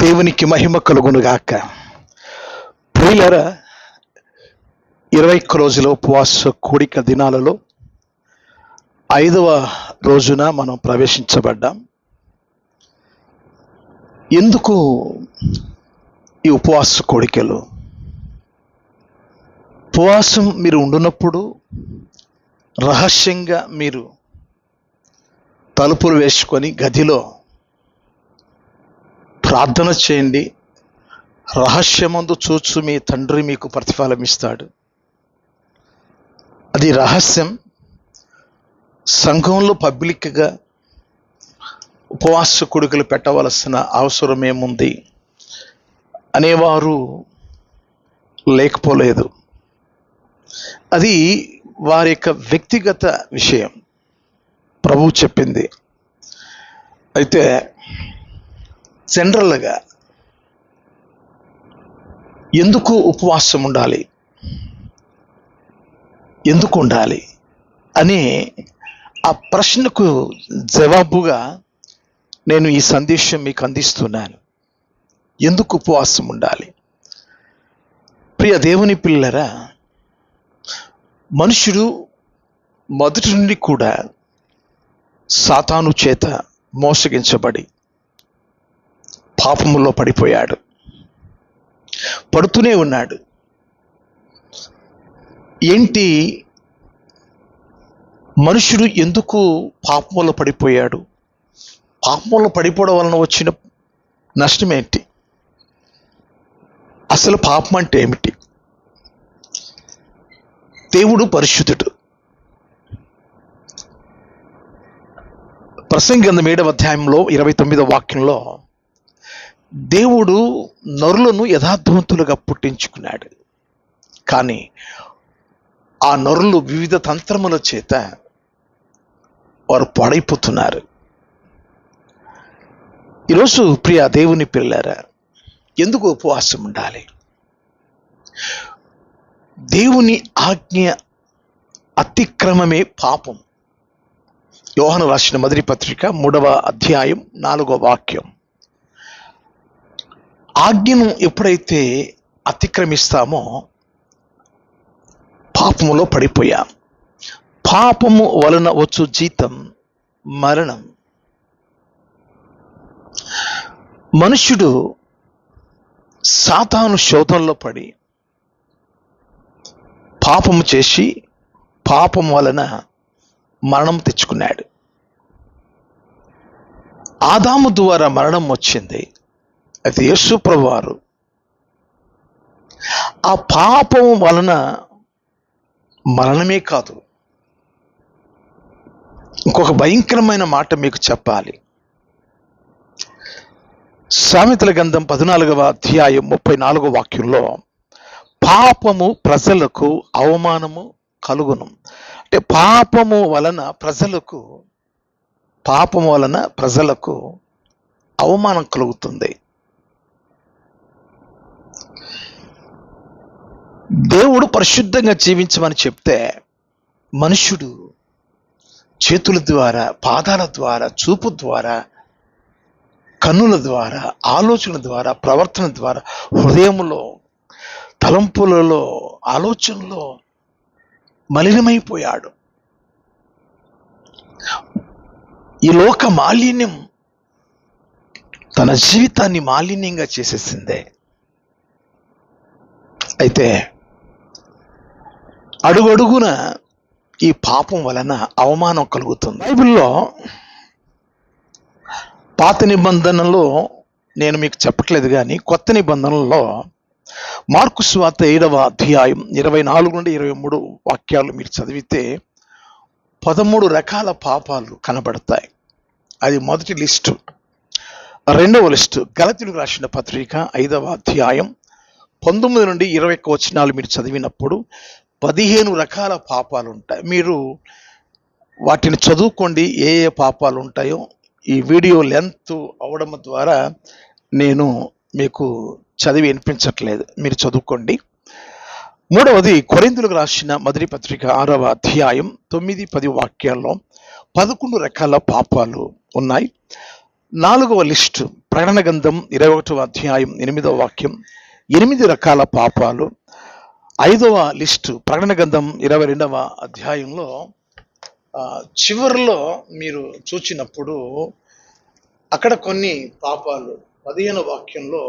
దేవునికి మహిమ కలుగునుగాక. ప్రియులారా, 21 రోజుల ఉపవాస కూడిక దినాలలో 5వ రోజున మనం ప్రవేశించబడ్డాం. ఎందుకు ఈ ఉపవాస కూడికలు? ఉపవాసం మీరు ఉండునప్పుడు రహస్యంగా మీరు తలుపులు వేసుకొని గదిలో ప్రార్థన చేయండి. రహస్యమందు చూచు మీ తండ్రి మీకు ప్రతిఫలం ఇస్తాడు. అది రహస్యం. సంఘంలో పబ్లిక్గా ఉపవాస కూడికలు పెట్టవలసిన అవసరం ఏముంది అనేవారు లేకపోలేదు. అది వారి యొక్క వ్యక్తిగత విషయం. ప్రభువు చెప్పింది. అయితే జనరల్గా ఎందుకు ఉపవాసం ఉండాలి, ఎందుకు ఉండాలి అనే ఆ ప్రశ్నకు జవాబుగా నేను ఈ సందేశం మీకు అందిస్తున్నాను. ఎందుకు ఉపవాసం ఉండాలి? ప్రియ దేవుని పిల్లరా, మనుషుడు మొదటి నుండి కూడా సాతాను చేత మోసగించబడి పాపములో పడిపోయాడు, పడుతూనే ఉన్నాడు. ఏంటి, మనుషుడు ఎందుకు పాపములో పడిపోయాడు? పాపములో పడిపోవడం వలన వచ్చిన నష్టం ఏంటి? అసలు పాపం అంటే ఏమిటి? దేవుడు పరిశుద్ధుడు. ప్రసంగి గ్రంథం 7వ అధ్యాయంలో 29వ వాక్యంలో దేవుడు నరులను యథార్థవంతులుగా పుట్టించుకున్నాడు. కానీ ఆ నరులు వివిధ తంత్రముల చేత వారు పాడైపోతున్నారు. ఈరోజు ప్రియ దేవుని పిల్లారా, ఎందుకు ఉపవాసం ఉండాలి? దేవుని ఆజ్ఞ అతిక్రమమే పాపం. యోహాను రాసిన మొదటి పత్రిక 3వ అధ్యాయం 4వ వాక్యం. ఆజ్ఞను ఎప్పుడైతే అతిక్రమిస్తామో పాపములో పడిపోయాం. పాపము వలన వచ్చు జీతం మరణం. మనుష్యుడు సాతాను శోధంలో పడి పాపము చేసి పాపం వలన మరణం తెచ్చుకున్నాడు. ఆదాము ద్వారా మరణం వచ్చింది. అయితే యేసు ప్రభువారు ఆ పాపం వలన మరణమే కాదు, ఇంకొక భయంకరమైన మాట మీకు చెప్పాలి. సామెతల గ్రంథం 14వ అధ్యాయం 34వ వాక్యంలో పాపము ప్రజలకు అవమానము కలుగును. అంటే పాపము వలన ప్రజలకు అవమానం కలుగుతుంది. దేవుడు పరిశుద్ధంగా జీవించమని చెప్తే మనుష్యుడు చేతుల ద్వారా, పాదాల ద్వారా, చూపు ద్వారా, కన్నుల ద్వారా, ఆలోచన ద్వారా, ప్రవర్తన ద్వారా, హృదయంలో, తలంపులలో, ఆలోచనలో మలినమైపోయాడు. ఈ లోక మాలిన్యం తన జీవితాన్ని మాలిన్యంగా చేసేసిందే. అయితే అడుగడుగున ఈ పాపం వలన అవమానం కలుగుతుంది. బైబిల్లో పాత నిబంధనలో నేను మీకు చెప్పట్లేదు, కానీ కొత్త నిబంధనలో మార్కు సువార్త 7వ అధ్యాయం 24 నుండి 23 వాక్యాలు మీరు చదివితే 13 రకాల పాపాలు కనబడతాయి. అది మొదటి లిస్టు. రెండవ లిస్టు గలతీయులకు రాసిన పత్రిక 5వ అధ్యాయం 19 నుండి 21 వచనాలు మీరు చదివినప్పుడు 15 రకాల పాపాలు ఉంటాయి. మీరు వాటిని చదువుకోండి, ఏ ఏ పాపాలు ఉంటాయో. ఈ వీడియో లెంత్ అవడం ద్వారా నేను మీకు చదివి వినిపించట్లేదు, మీరు చదువుకోండి. మూడవది కొరింథీయులకు రాసిన మొదటి పత్రిక 6వ అధ్యాయం 9-10 వాక్యాల్లో 11 రకాల పాపాలు ఉన్నాయి. 4వ లిస్టు ప్రకటన గ్రంథం 21వ అధ్యాయం 8వ వాక్యం, 8 రకాల పాపాలు. 5వ లిస్టు ప్రకటన గ్రంథం 22వ అధ్యాయంలో చివరిలో మీరు చూచినప్పుడు అక్కడ కొన్ని పాపాలు 15వ వాక్యంలో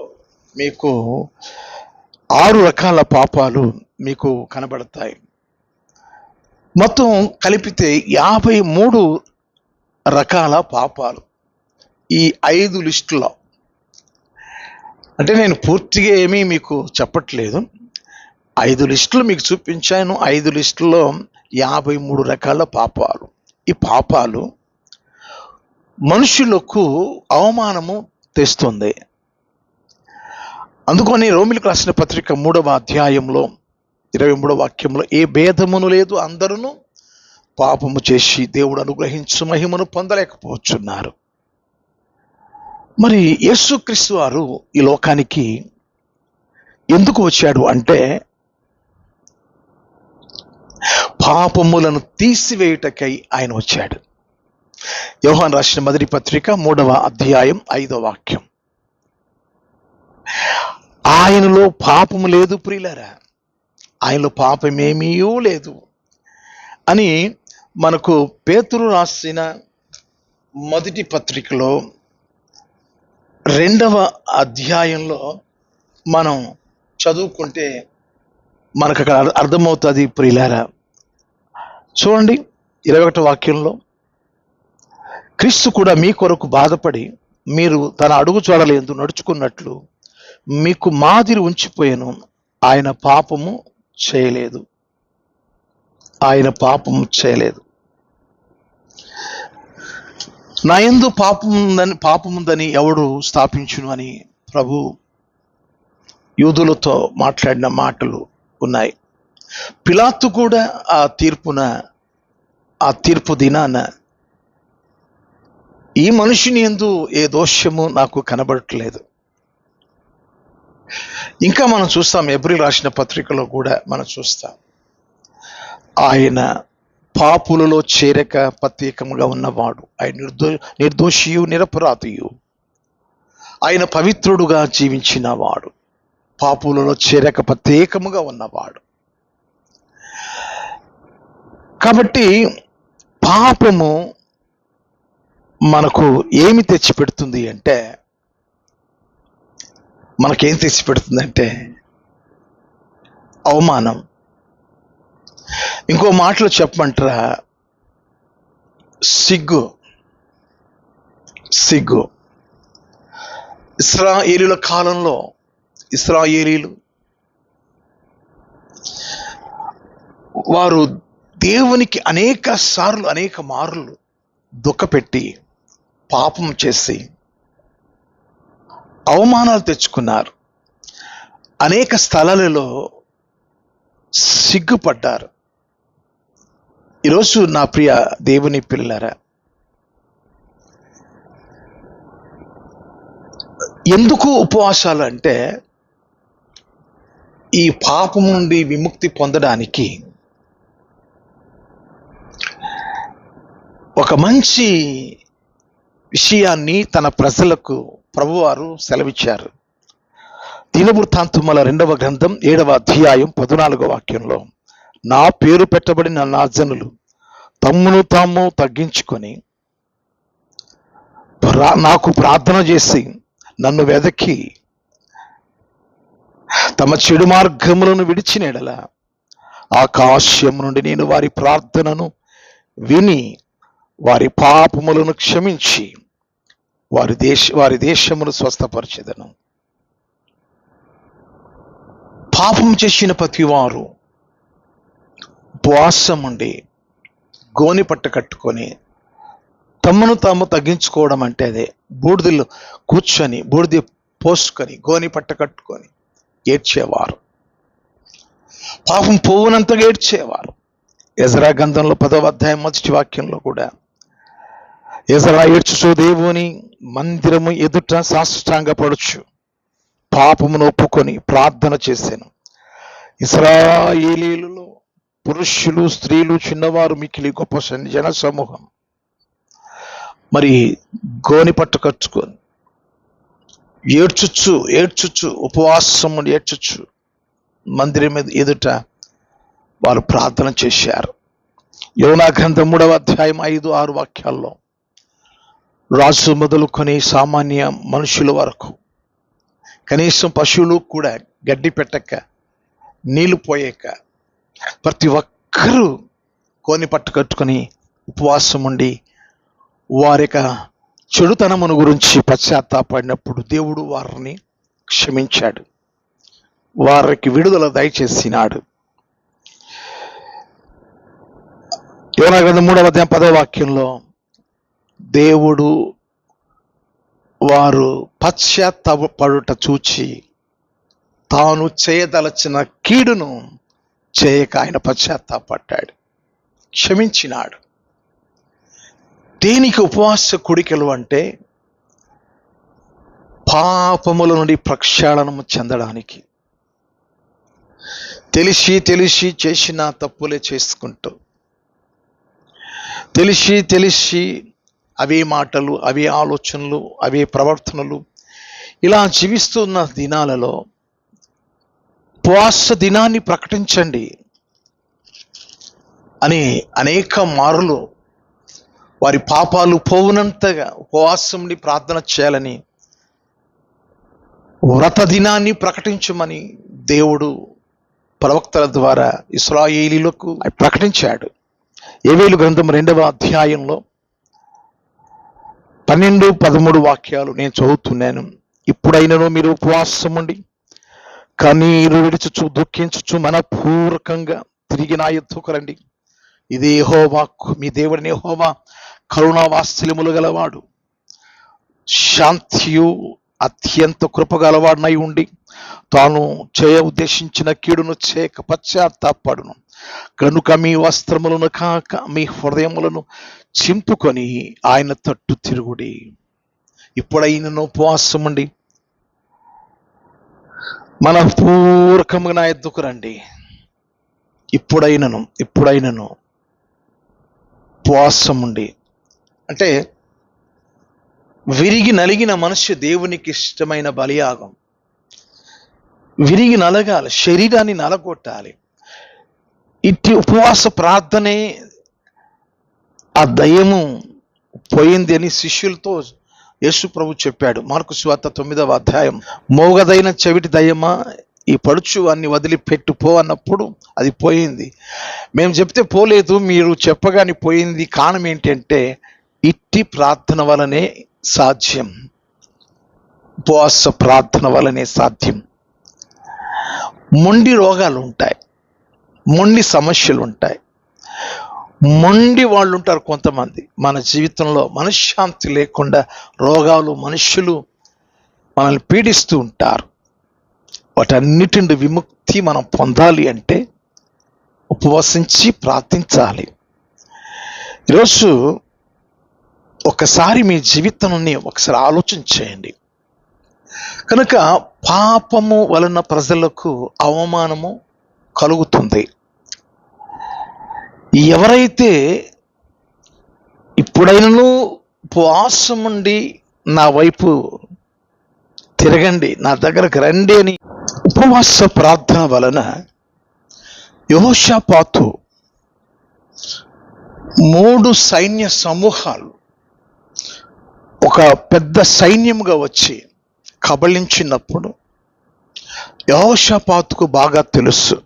మీకు 6 రకాల పాపాలు మీకు కనబడతాయి. మొత్తం కలిపితే 53 రకాల పాపాలు ఈ 5 లిస్టులో. అంటే నేను పూర్తిగా ఏమీ మీకు చెప్పట్లేదు, 5 లిస్టులు మీకు చూపించాను. 5 లిస్టుల్లో 53 రకాల పాపాలు. ఈ పాపాలు మనుషులకు అవమానము తెస్తుంది. అందుకని రోమిలకు రాసిన పత్రిక 3వ అధ్యాయంలో 23వ వాక్యంలో, ఏ భేదమును లేదు, అందరూ పాపము చేసి దేవుడు అనుగ్రహించు మహిమను పొందలేకపోతున్నారు. మరి యేసుక్రీస్తు వారు ఈ లోకానికి ఎందుకు వచ్చాడు అంటే, పాపములను తీసివేయుటకై ఆయన వచ్చాడు. యోహాను రాసిన మొదటి పత్రిక 3వ అధ్యాయం 5వ వాక్యం. ఆయనలో పాపము లేదు ప్రియులారా, ఆయనలో పాపమేమీ లేదు అని మనకు పేతురు రాసిన మొదటి పత్రికలో 2వ అధ్యాయంలో మనం చదువుకుంటే మనకు అక్కడ అర్థమవుతుంది ప్రియులారా. చూడండి 21వ వాక్యంలో, క్రీస్తు కూడా మీ కొరకు బాధపడి మీరు తన అడుగు చూడలేదు నడుచుకున్నట్లు మీకు మాదిరి ఉంచిపోయాను. ఆయన పాపము చేయలేదు, ఆయన పాపము చేయలేదు. నా యందు పాపముందని ఎవడు స్థాపించును అని ప్రభు యూదులతో మాట్లాడిన మాటలు ఉన్నాయి. పిలాతు కూడా ఆ తీర్పు దినాన ఈ మనిషిని యందు ఏ దోషము నాకు కనబడట్లేదు. ఇంకా మనం చూస్తాం, ఎబ్రిల్ రాసిన పత్రికలో కూడా మనం చూస్తాం, ఆయన పాపులలో చేరక ప్రత్యేకముగా ఉన్నవాడు, ఆయన నిర్దోషియు నిరపరాధియు, ఆయన పవిత్రుడుగా జీవించిన వాడు, పాపులలో చేరక ప్రత్యేకముగా ఉన్నవాడు. కాబట్టి పాపము మనకు ఏమి తెచ్చిపెడుతుంది అంటే, మనకేం తెచ్చిపెడుతుందంటే అవమానం. ఇంకో మాటలో చెప్పమంటారా, సిగ్గు. ఇశ్రాయేలీయుల కాలంలో ఇశ్రాయేలీయులు వారు దేవునికి అనేక మార్లు దుఃఖపెట్టి పాపం చేసి అవమానాలు తెచ్చుకున్నారు. అనేక స్థలాలలో సిగ్గుపడ్డారు. ఈరోజు నా ప్రియ దేవుని పిల్లలారా, ఎందుకు ఉపవాసాలు అంటే, ఈ పాపం నుండి విముక్తి పొందడానికి ఒక మంచి విషయాన్ని తన ప్రజలకు ప్రభువారు సెలవిచ్చారు. దినవృత్తాంతముల 2వ గ్రంథం 7వ అధ్యాయం 14వ వాక్యంలో, నా పేరు పెట్టబడిన నా జనులు తమ్మును తాము తగ్గించుకొని నాకు ప్రార్థన చేసి నన్ను వెదకి తమ చెడు మార్గములను విడిచిన ఎడల ఆకాశం నుండి నేను వారి ప్రార్థనను విని వారి పాపములను క్షమించి వారి దేశమును స్వస్థపరిచెదను. పాపం చేసిన ప్రతివారు ఉపవాసం ఉండి గోని పట్ట కట్టుకొని తమను తాము తగ్గించుకోవడం అంటే అదే. బూడిదలో కూర్చొని బూడిద పోసుకొని గోని పట్ట కట్టుకొని ఏడ్చేవారు, పాపం పోవునంతగా ఏడ్చేవారు. ఎజ్రా గ్రంథంలో 10వ అధ్యాయం 1వ వాక్యంలో కూడా, ఎజ్రా ఏడ్చుచు దేవుని మందిరము ఎదుట సాష్టాంగపడుచు పాపమును ఒప్పుకొని ప్రార్థన చేశాను. ఇశ్రాయేలీయులలో పురుషులు, స్త్రీలు, చిన్నవారు, మిక్కిలి గొప్ప జన సమూహం మరి గోని పట్టు కట్టుకొని ఏడ్చుచ్చు ఉపవాసం ఉండి ఏడ్చుచ్చు మందిరం మీద ఎదుట వారు ప్రార్థన చేశారు. యోనా గ్రంథం 3వ అధ్యాయం 5-6 వాక్యాల్లో రాజు మొదలుకొని సామాన్య మనుషుల వరకు, కనీసం పశువులు కూడా గడ్డి పెట్టక నీళ్లు పోయాక ప్రతి ఒక్కరూ కోని పట్టు కట్టుకొని ఉపవాసం ఉండి వారి చెడుతనమును గురించి పశ్చాత్తాపడినప్పుడు దేవుడు వారిని క్షమించాడు, వారికి విడుదల దయచేసినాడు. యోనా గ్రంథం 3వ అధ్యాయం 10వ వాక్యంలో దేవుడు వారు పశ్చాత్తాపడుట చూచి తాను చేయదలచిన కీడును చేయక ఆయన పశ్చాత్తాపడ్డాడు, క్షమించినాడు. దేనికి ఉపవాస కోడికలు అంటే పాపముల నుండి ప్రక్షాళనము చెందడానికి. తెలిసి చేసిన తప్పులే చేసుకుంటూ, తెలిసి అవే మాటలు, అవే ఆలోచనలు, అవే ప్రవర్తనలు ఇలా జీవిస్తున్న దినాలలో ఉపవాస దినాన్ని ప్రకటించండి అని అనేక మారులు వారి పాపాలు పోవునంతగా ఉపవాసంని ప్రార్థన చేయాలని, వ్రత దినాన్ని ప్రకటించమని దేవుడు ప్రవక్తల ద్వారా ఇశ్రాయేలీయులకు ప్రకటించాడు. యోవేలు గ్రంథం 2వ అధ్యాయంలో 12-13 వాక్యాలు నేను చదువుతున్నాను. ఇప్పుడైనను మీరు ఉపవాసం ఉండి కన్నీరు విడుచుచు దుఃఖించుచు మనపూర్వకంగా తిరిగి నా యొద్దకు రండి. ఇది యెహోవా మీ దేవుడిని యెహోవా కరుణా వాత్సల్యములు గలవాడు, శాంతియు అత్యంత కృపగలవాడనై ఉండి తాను చేయ ఉద్దేశించిన కీడును చేయక పశ్చాత్తాపడును కనుక మీ వస్త్రములను కాక మీ హృదయములను చింపుకొని ఆయన తట్టు తిరుగుడి. ఇప్పుడైనను ఉపవాసం ఉండి మనపూర్వకముగా నా యొద్దకు రండి. ఇప్పుడైనను ఉపవాసం ఉండి అంటే విరిగి నలిగిన మనుష్య దేవునికి ఇష్టమైన బలియాగం. విరిగి నలగాలి, శరీరాన్ని నలగొట్టాలి. ఇట్టి ఉపవాస ప్రార్థనే ఆ దయ్యము పోయింది అని శిష్యులతో యేసు ప్రభు చెప్పాడు. మార్కు సువార్త 9వ అధ్యాయం, మోగదైన చెవిటి దయ్యమా ఈ పడుచు అన్ని వదిలిపెట్టు పో అన్నప్పుడు అది పోయింది. మేము చెప్తే పోలేదు, మీరు చెప్పగానే పోయింది. కారణం ఏంటంటే ఇట్టి ప్రార్థన వలనే సాధ్యం, ఉపవాస ప్రార్థన వలనే సాధ్యం. మొండి రోగాలు ఉంటాయి, మొండి సమస్యలు ఉంటాయి, మొండి వాళ్ళు ఉంటారు కొంతమంది. మన జీవితంలో మనశ్శాంతి లేకుండా రోగాలు, మనుషులు మనల్ని పీడిస్తూ ఉంటారు. వాటన్నిటి నుండి విముక్తి మనం పొందాలి అంటే ఉపవసించి ప్రార్థించాలి. ఈరోజు ఒకసారి మీ జీవితాన్ని ఒకసారి ఆలోచన చేయండి. కనుక పాపము వలన ప్రజలకు అవమానము కలుగుతుంది. ఎవరైతే ఇప్పుడైనను ఉపవాసం ఉండి నా వైపు తిరగండి, నా దగ్గరకు రండి అని ఉపవాస ప్రార్థన వలన యెహోషాపాతు 3 సైన్య సమూహాలు ఒక పెద్ద సైన్యముగా వచ్చి కబళించినప్పుడు యెహోషాపాతుకు బాగా తెలుసు,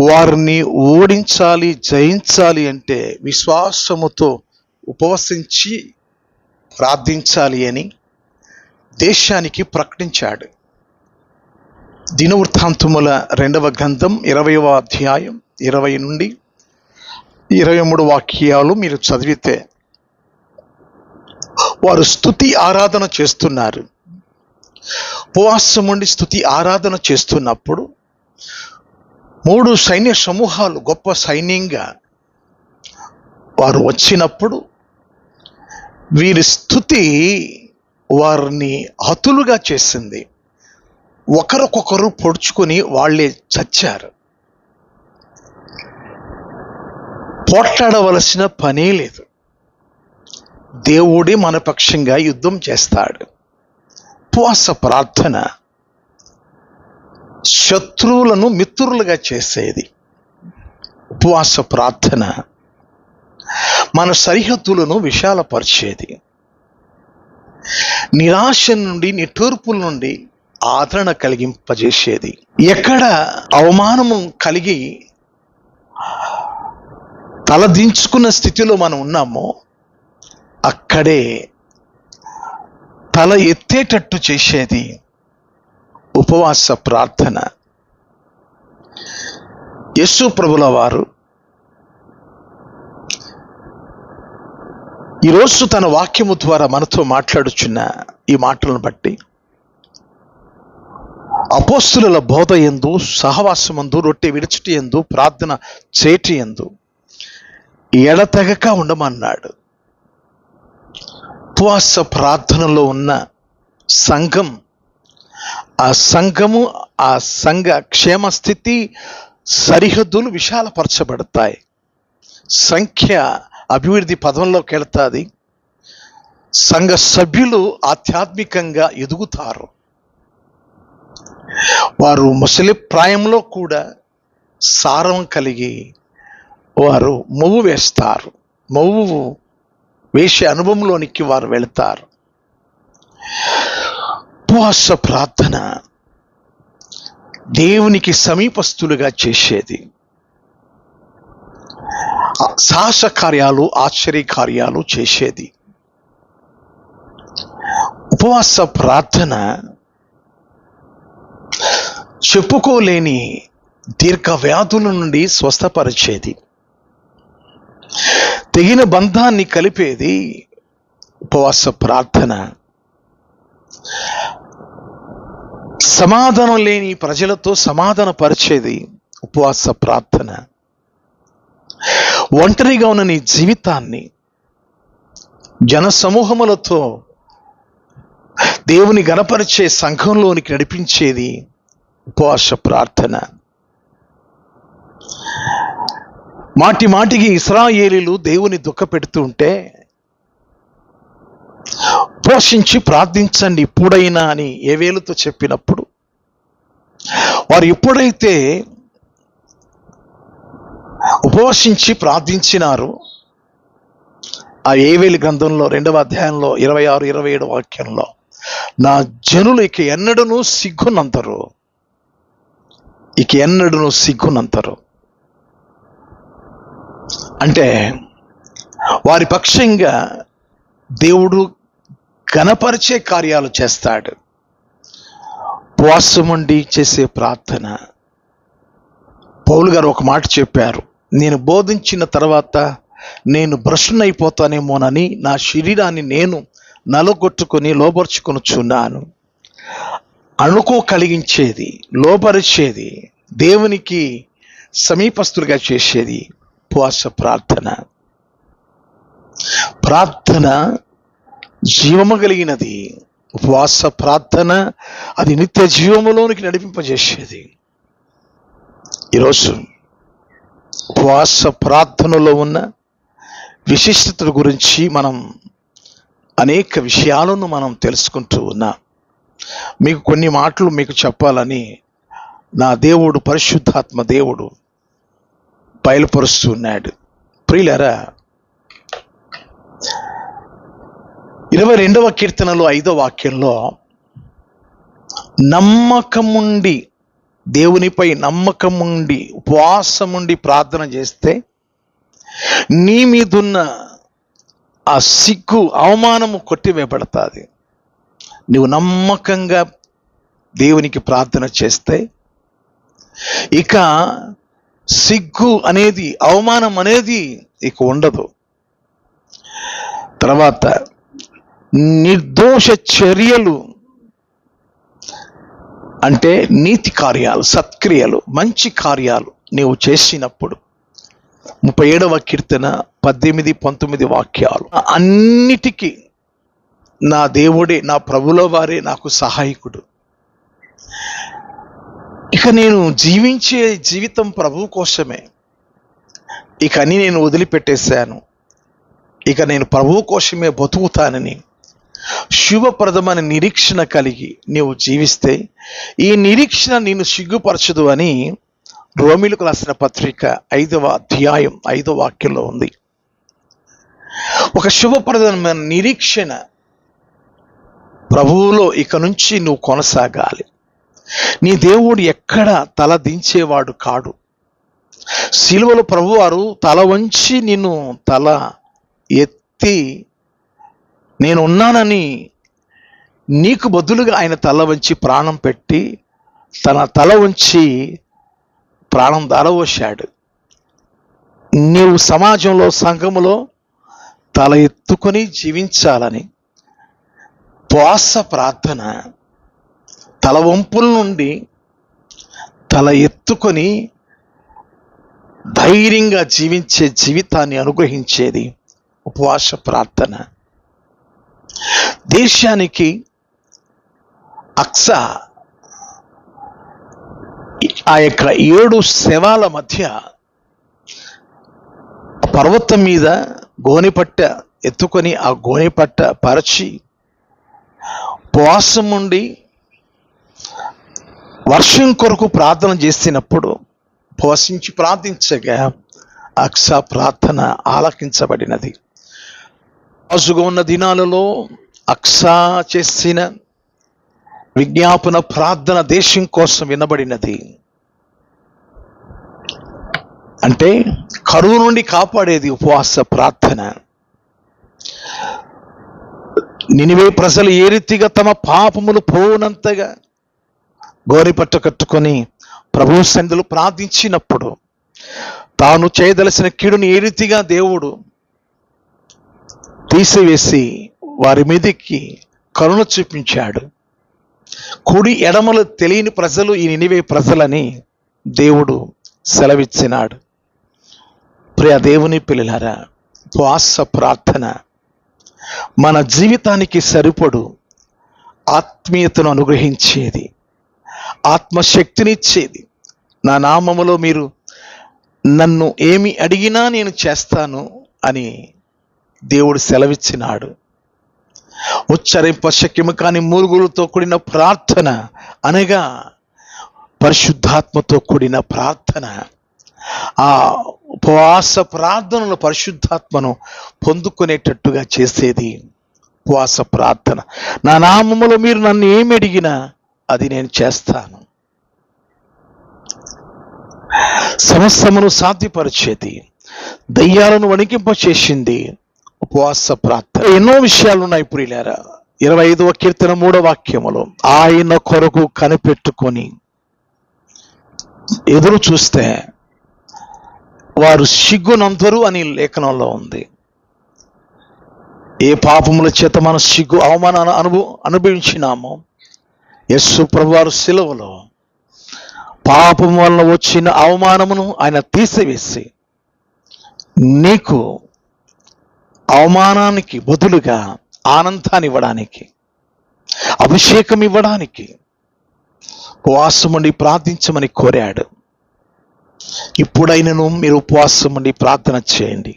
వారిని ఓడించాలి, జయించాలి అంటే విశ్వాసముతో ఉపవసించి ప్రార్థించాలి అని దేశానికి ప్రకటించాడు. దినవృత్తాంతముల 2వ గ్రంథం 20వ అధ్యాయం 20-23 వాక్యాలు మీరు చదివితే వారు స్తుతి ఆరాధన చేస్తున్నారు. ఉపవాసం ఉండి స్తుతి ఆరాధన చేస్తున్నప్పుడు 3 సైన్య సమూహాలు గొప్ప సైన్యంగా వారు వచ్చినప్పుడు వీరి స్తుతి వారిని హతులుగా చేసింది. ఒకరికొకరు పొడుచుకొని వాళ్ళే చచ్చారు. పోట్లాడవలసిన పనే లేదు. దేవుడే మన పక్షంగా యుద్ధం చేస్తాడు. ఉపవాస ప్రార్థన శత్రువులను మిత్రులుగా చేసేది. ఉపవాస ప్రార్థన మన సరిహద్దులను విశాలపరిచేది. నిరాశ నుండి, నిట్టూర్పుల నుండి ఆదరణ కలిగింపజేసేది. ఎక్కడ అవమానము కలిగి తలదించుకున్న స్థితిలో మనం ఉన్నామో అక్కడే తల ఎత్తేటట్టు చేసేది ఉపవాస ప్రార్థన. యేసు ప్రభుల వారు ఈరోజు తన వాక్యము ద్వారా మనతో మాట్లాడుచున్న ఈ మాటలను బట్టి అపోస్తుల బోధ యందు, సహవాసమందు, రొట్టె విడిచుట యందు, ప్రార్థన చేటి యందు ఎడతెగక ఉండమన్నాడు. ఉపవాస ప్రార్థనలో ఉన్న సంఘం, ఆ సంఘము, ఆ సంఘ క్షేమస్థితి సరిహద్దులు విశాలపరచబడతాయి. సంఖ్య అభివృద్ధి పదంలోకి వెళతాది. సంఘ సభ్యులు ఆధ్యాత్మికంగా ఎదుగుతారు. వారు ముసలి ప్రాయంలో కూడా సారం కలిగి వారు మొవ్వు వేస్తారు. మొవ్వు వేసే అనుభవంలోనికి వారు వెళతారు. ఉపవాస ప్రార్థన దేవునికి సమీపస్తులుగా చేసేది. సాహస కార్యాలు, ఆశ్చర్య కార్యాలు చేసేది. ఉపవాస ప్రార్థన చెప్పుకోలేని దీర్ఘ వ్యాధుల నుండి స్వస్థపరిచేది. తెగిన బంధాన్ని కలిపేది ఉపవాస ప్రార్థన. సమాధానం లేని ప్రజలతో సమాధానపరిచేది ఉపవాస ప్రార్థన. ఒంటరిగా ఉన్న నీ జీవితాన్ని జన సమూహములతో దేవుని గణపరిచే సంఘంలోనికి నడిపించేది ఉపవాస ప్రార్థన. మాటి మాటికి ఇశ్రాయేలీయులు దేవుని దుఃఖపెడుతూ ఉంటే ఉపవాసించి ప్రార్థించండి ఇప్పుడైనా అని ఏవేలుతో చెప్పినప్పుడు వారు ఎప్పుడైతే ఉపవసించి ప్రార్థించినారు, ఆ ఏవేలు గ్రంథంలో 2వ అధ్యాయంలో 26, 27 వాక్యంలో నా జనులు ఇక ఎన్నడూ సిగ్గునంతరు, ఇక ఎన్నడూ సిగ్గునంతరు అంటే వారి పక్షంగా దేవుడు ఘనపరిచే కార్యాలు చేస్తాడు. ఉపవాసముండి చేసే ప్రార్థన. పౌలు గారు ఒక మాట చెప్పారు, నేను బోధించిన తర్వాత నేను భ్రష్టునైపోతానేమోనని నా శరీరాన్ని నేను నలగొట్టుకొని లోపరుచుకొనుచున్నాను. అణుకో కలిగించేది, లోపరిచేది, దేవునికి సమీపస్తులుగా చేసేది ఉపవాస ప్రార్థన. ప్రార్థన జీవము కలిగినది. ఉపవాస ప్రార్థన అది నిత్య జీవములోనికి నడిపింపజేసేది. ఈరోజు ఉపవాస ప్రార్థనలో ఉన్న విశిష్టత గురించి మనం అనేక విషయాలను మనం తెలుసుకుంటూ ఉన్నాం. మీకు కొన్ని మాటలు మీకు చెప్పాలని నా దేవుడు, పరిశుద్ధాత్మ దేవుడు బయలుపరుస్తున్నాడు. ప్రియులారా, 22వ కీర్తనలో 5వ వాక్యంలో నమ్మకముండి, దేవునిపై నమ్మకముండి ఉపవాసముండి ప్రార్థన చేస్తే నీ మీదున్న ఆ సిగ్గు, అవమానము కొట్టివేయబడతాది. నువ్వు నమ్మకంగా దేవునికి ప్రార్థన చేస్తే ఇక సిగ్గు అనేది, అవమానం అనేది ఇక ఉండదు. తర్వాత నిర్దోష చర్యలు అంటే నీతి కార్యాలు, సత్క్రియలు, మంచి కార్యాలు నీవు చేసినప్పుడు 37వ కీర్తన 18, 19 వాక్యాలు, అన్నిటికీ నా దేవుడే, నా ప్రభుల వారే నాకు సహాయకుడు. ఇక నేను జీవించే జీవితం ప్రభువు కోసమే. ఇక అన్ని నేను వదిలిపెట్టేశాను. ఇక నేను ప్రభువు కోసమే బతుకుతానని శుభప్రదమైన నిరీక్షణ కలిగి నీవు జీవిస్తే ఈ నిరీక్షణ నిన్ను సిగ్గుపరచదు అని రోమిలకు రాసిన పత్రిక 5వ అధ్యాయం 5వ వాక్యంలో ఉంది. ఒక శుభప్రదమైన నిరీక్షణ ప్రభువులో ఇక నుంచి నువ్వు కొనసాగాలి. నీ దేవుడు ఎక్కడ తల దించేవాడు కాడు. సిలువలో ప్రభువారు తల వంచి నిన్ను తల ఎత్తి నేను ఉన్నానని నీకు బదులుగా ఆయన తల వంచి ప్రాణం పెట్టి తన తల వంచి ప్రాణం దారవోశాడు. నీవు సమాజంలో సంఘములో తల ఎత్తుకొని జీవించాలని ఉపవాస ప్రార్థన తల వంపుల నుండి తల ఎత్తుకొని ధైర్యంగా జీవించే జీవితాన్ని అనుగ్రహించేది ఉపవాస ప్రార్థన. దేశానికి అక్స ఆ యొక్క 7 శవాల మధ్య పర్వతం మీద గోనెపట్ట ఎత్తుకొని ఆ గోనెపట్ట పరచి ఉపవాసం ఉండి వర్షం కొరకు ప్రార్థన చేసినప్పుడు ఉపవసించి ప్రార్థించగా అక్స ప్రార్థన ఆలకించబడినది. రాజుగా ఉన్న దినాలలో అక్స చేసిన విజ్ఞాపన ప్రార్థన దేశం కోసం వినబడినది. అంటే కరువు నుండి కాపాడేది ఉపవాస ప్రార్థన. నినివే ప్రజలు ఏ రీతిగా తమ పాపములు పోనంతగా గోరిపట్ట కట్టుకొని ప్రభు సన్నిధిలో ప్రార్థించినప్పుడు తాను చేయదలసిన కీడుని ఏ రీతిగా దేవుడు తీసివేసి వారి మీదకి కరుణ చూపించాడు. కుడి ఎడమలు తెలియని ప్రజలు ఈ నినివే ప్రజలని దేవుడు సెలవిచ్చినాడు. ప్రియ దేవుని పిల్లలారా, ఉపవాస ప్రార్థన మన జీవితానికి సరిపడు ఆత్మీయతను అనుగ్రహించేది, ఆత్మశక్తినిచ్చేది. నా నామములో మీరు నన్ను ఏమి అడిగినా నేను చేస్తాను అని దేవుడు సెలవిచ్చినాడు. ఉచ్చరింప శక్యము కాని మూలుగులతో కూడిన ప్రార్థన అనగా పరిశుద్ధాత్మతో కూడిన ప్రార్థన. ఆ ఉపవాస ప్రార్థనలో పరిశుద్ధాత్మను పొందుకునేటట్టుగా చేసేది ఉపవాస ప్రార్థన. నా నామములో మీరు నన్ను ఏమి అడిగినా అది నేను చేస్తాను. సమస్తమును సాధ్యపరిచేది, దయ్యాలను వణికింపచేసింది ఉపవాస ప్రార్థన. ఎన్నో విషయాలు ఉన్నాయి ప్రియులారా. 25వ కీర్తన 3వ వాక్యములో ఆయన కొరకు కనిపెట్టుకొని ఎదురు చూస్తే వారు సిగ్గునందరు అని లేఖనంలో ఉంది. ఏ పాపముల చేత మన సిగ్గు అవమానాన్ని అనుభవించినామో యేసు ప్రభువారు సిలువలో పాపం వలన వచ్చిన అవమానమును ఆయన తీసివేసి నీకు అవమానానికి బదులుగా ఆనందాన్ని ఇవ్వడానికి, అభిషేకం ఇవ్వడానికి ఉపవాసం ఉండి ప్రార్థించమని కోరాడు. ఇప్పుడైనను మీరు ఉపవాసం ఉండి ప్రార్థన చేయండి.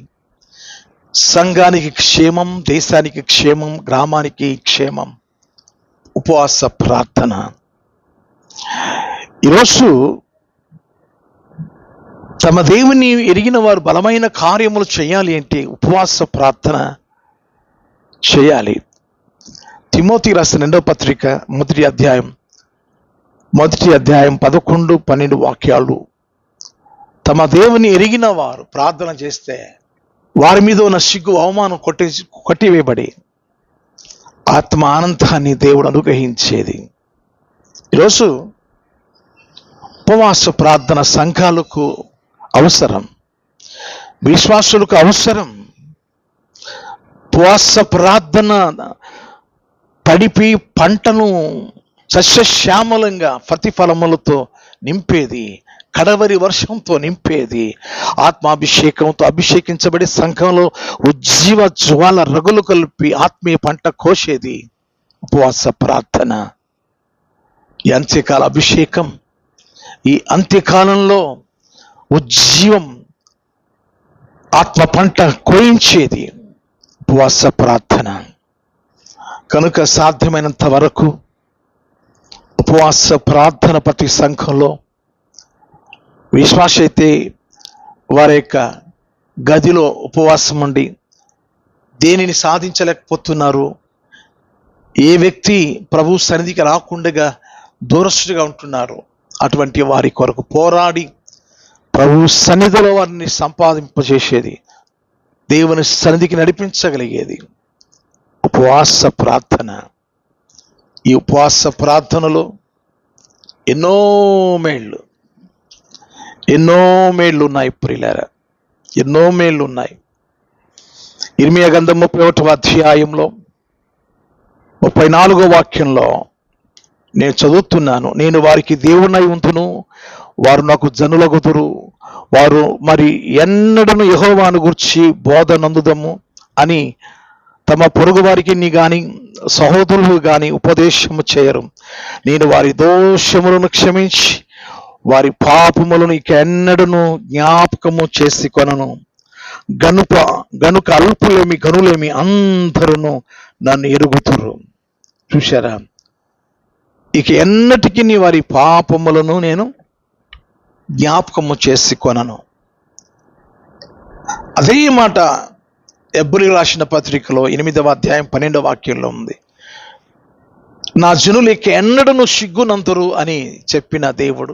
సంఘానికి క్షేమం, దేశానికి క్షేమం, గ్రామానికి క్షేమం. ఉపవాస ప్రార్థన. ఈరోజు తమ దేవుని ఎరిగిన వారు బలమైన కార్యములు చేయాలి అంటే ఉపవాస ప్రార్థన చేయాలి. తిమోతి రాసిన 2వ పత్రిక 1వ అధ్యాయం 11, 12 వాక్యాలు. తమ దేవుని ఎరిగిన వారు ప్రార్థన చేస్తే వారి మీద ఉన్న సిగ్గు అవమానం కొట్టివేయబడి ఆత్మ ఆనందాన్ని దేవుడు అనుగ్రహించేది. ఈరోజు ఉపవాస ప్రార్థన సంఘాలకు అవసరం, విశ్వాసులకు అవసరం. ఉపవాస ప్రార్థన తడిపి పంటను సస్యశ్యామలంగా ప్రతిఫలములతో నింపేది, కడవరి వర్షంతో నింపేది, ఆత్మాభిషేకంతో అభిషేకించబడి సంఘంలో ఉజ్జీవ జ్వాల రగులు కలిపి ఆత్మీయ పంట కోసేది ఉపవాస ప్రార్థన. ఈ అంత్యకాల అభిషేకం, ఈ అంత్యకాలంలో ఉజ్జీవం ఆత్మ పంట కోయించేది ఉపవాస ప్రార్థన. కనుక సాధ్యమైనంత వరకు ఉపవాస ప్రార్థన ప్రతి సంఘంలో విశ్వాస అయితే వారి యొక్క గదిలో ఉపవాసం ఉండి దేనిని సాధించలేకపోతున్నారు, ఏ వ్యక్తి ప్రభు సన్నిధికి రాకుండా దూరస్తుగా ఉంటున్నారు, అటువంటి వారి కొరకు పోరాడి ప్రభు సన్నిధిలో వారిని సంపాదింపజేసేది, దేవుని సన్నిధికి నడిపించగలిగేది ఉపవాస ప్రార్థన. ఈ ఉపవాస ప్రార్థనలో ఎన్నో మేళ్ళు ఉన్నాయి ప్రియులారా, ఎన్నో మేళ్ళు ఉన్నాయి. ఇర్మియా గ్రంథం 31వ అధ్యాయంలో 34వ వాక్యంలో నేను చదువుతున్నాను, నేను వారికి దేవునై ఉంటును, వారు నాకు జనులగుదురు, వారు మరి ఎన్నడను యెహోవాను గూర్చి బోధనందుదము అని తమ పొరుగు వారికి గాని సహోదరులు గాని ఉపదేశము చేయరు. నేను వారి దోషములను క్షమించి వారి పాపములను ఇక ఎన్నడను జ్ఞాపకము చేసి కొనను. గనుక అల్పులేమి గనులేమి అందరూ నన్ను ఎరుగుతురు. చూశారా, ఇక ఎన్నటికీ వారి పాపములను నేను జ్ఞాపకము చేసి కొనను. అదే మాట హెబ్రీ రాసిన పత్రికలో 8వ అధ్యాయం 12వ వాక్యంలో ఉంది. నా జనులు ఇక ఎన్నడను సిగ్గునంతరు అని చెప్పిన దేవుడు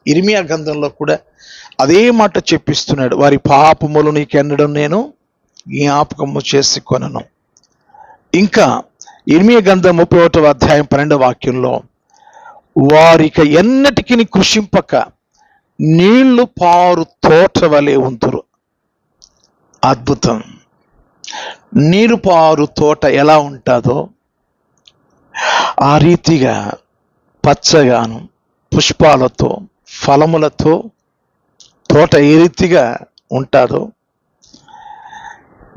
ఇర్మియా గ్రంథంలో కూడా అదే మాట చెప్పిస్తున్నాడు, వారి పాపములను ఇక ఎన్నడను నేను జ్ఞాపకము చేసి కొనను. ఇంకా ఇర్మియా గ్రంథం 31వ అధ్యాయం 12వ వాక్యంలో వారిక ఎన్నటికి కృషింపక నీళ్లు పారు తోట వలె ఉంతురు. అద్భుతం. నీరు పారు తోట ఎలా ఉంటుందో ఆ రీతిగా పచ్చగాను పుష్పాలతో ఫలములతో తోట ఏ రీతిగా ఉంటుందో,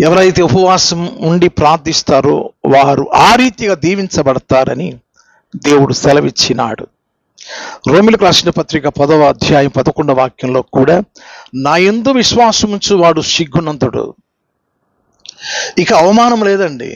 ఎవరైతే ఉపవాసం ఉండి ప్రార్థిస్తారో వారు ఆ రీతిగా దీవించబడతారని దేవుడు సెలవిచ్చినాడు. రోమిలకు రాసిన పత్రిక 10వ అధ్యాయం 11వ వాక్యంలో కూడా నా యందు విశ్వాసముంచు వాడు సిగ్గునంతుడు. ఇక అవమానం లేదండి.